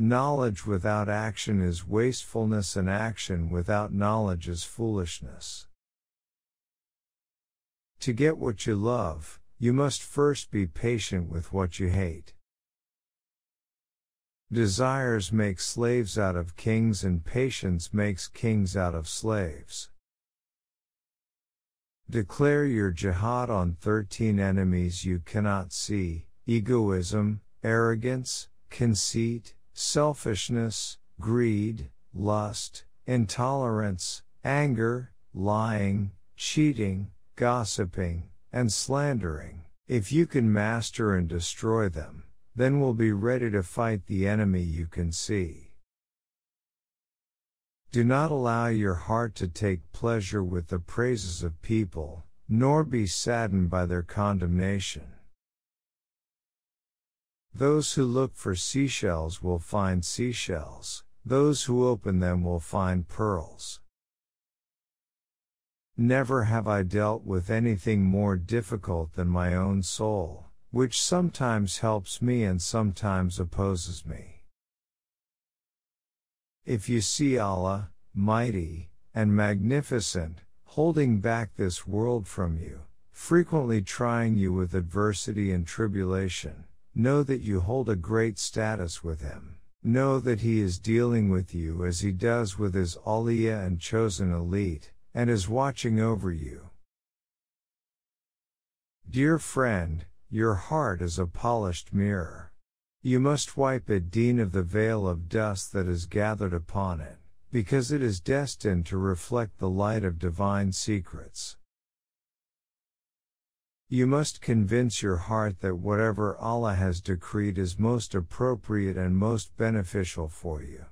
Knowledge without action is wastefulness, and action without knowledge is foolishness. To get what you love, you must first be patient with what you hate. Desires make slaves out of kings, and patience makes kings out of slaves. Declare your jihad on 13 enemies you cannot see: egoism, arrogance, conceit, selfishness, greed, lust, intolerance, anger, lying, cheating, gossiping, and slandering. If you can master and destroy them, then we'll be ready to fight the enemy you can see. Do not allow your heart to take pleasure with the praises of people, nor be saddened by their condemnation. Those who look for seashells will find seashells. Those who open them will find pearls. Never have I dealt with anything more difficult than my own soul, which sometimes helps me and sometimes opposes me. If you see Allah, mighty and magnificent, holding back this world from you, frequently trying you with adversity and tribulation, know that you hold a great status with Him. Know that He is dealing with you as He does with His awliya and chosen elite, and is watching over you. Dear friend, your heart is a polished mirror. You must wipe ad-dīn of the veil of dust that is gathered upon it, because it is destined to reflect the light of divine secrets. You must convince your heart that whatever Allah has decreed is most appropriate and most beneficial for you.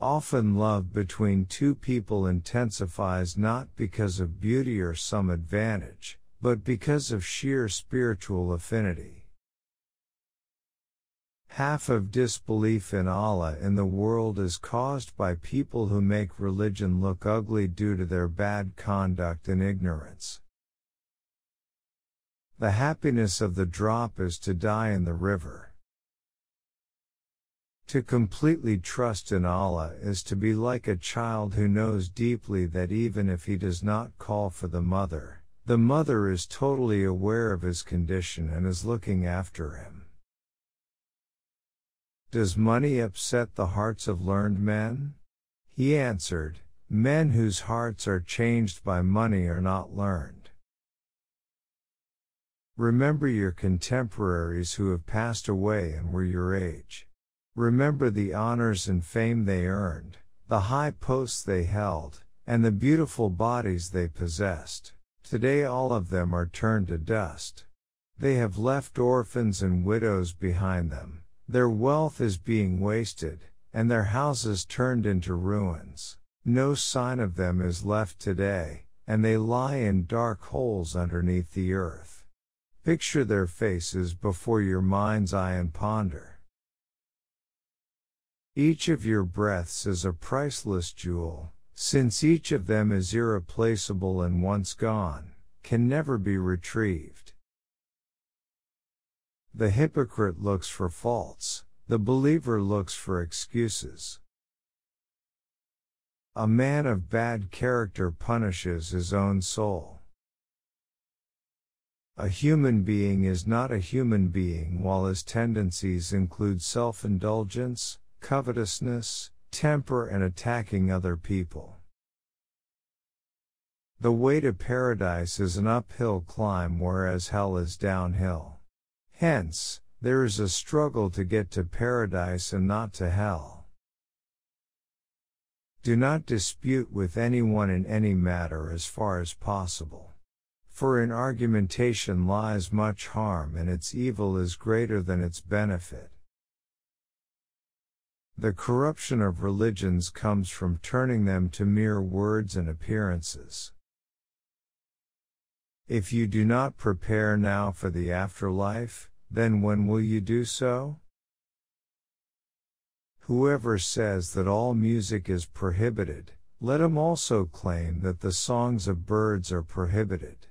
Often love between two people intensifies not because of beauty or some advantage, but because of sheer spiritual affinity. Half of disbelief in Allah in the world is caused by people who make religion look ugly due to their bad conduct and ignorance. The happiness of the drop is to die in the river. To completely trust in Allah is to be like a child who knows deeply that even if he does not call for the mother is totally aware of his condition and is looking after him. Does money upset the hearts of learned men? He answered, men whose hearts are changed by money are not learned. Remember your contemporaries who have passed away and were your age. Remember the honors and fame they earned, the high posts they held, and the beautiful bodies they possessed. Today all of them are turned to dust. They have left orphans and widows behind them. Their wealth is being wasted, and their houses turned into ruins. No sign of them is left today, and they lie in dark holes underneath the earth. Picture their faces before your mind's eye and ponder. Each of your breaths is a priceless jewel, since each of them is irreplaceable and once gone, can never be retrieved. The hypocrite looks for faults, the believer looks for excuses. A man of bad character punishes his own soul. A human being is not a human being while his tendencies include self-indulgence, covetousness, temper, and attacking other people. The way to paradise is an uphill climb, whereas hell is downhill. Hence, there is a struggle to get to paradise and not to hell. Do not dispute with anyone in any matter as far as possible. For in argumentation lies much harm, and its evil is greater than its benefit. The corruption of religions comes from turning them to mere words and appearances. If you do not prepare now for the afterlife, then when will you do so? Whoever says that all music is prohibited, let him also claim that the songs of birds are prohibited.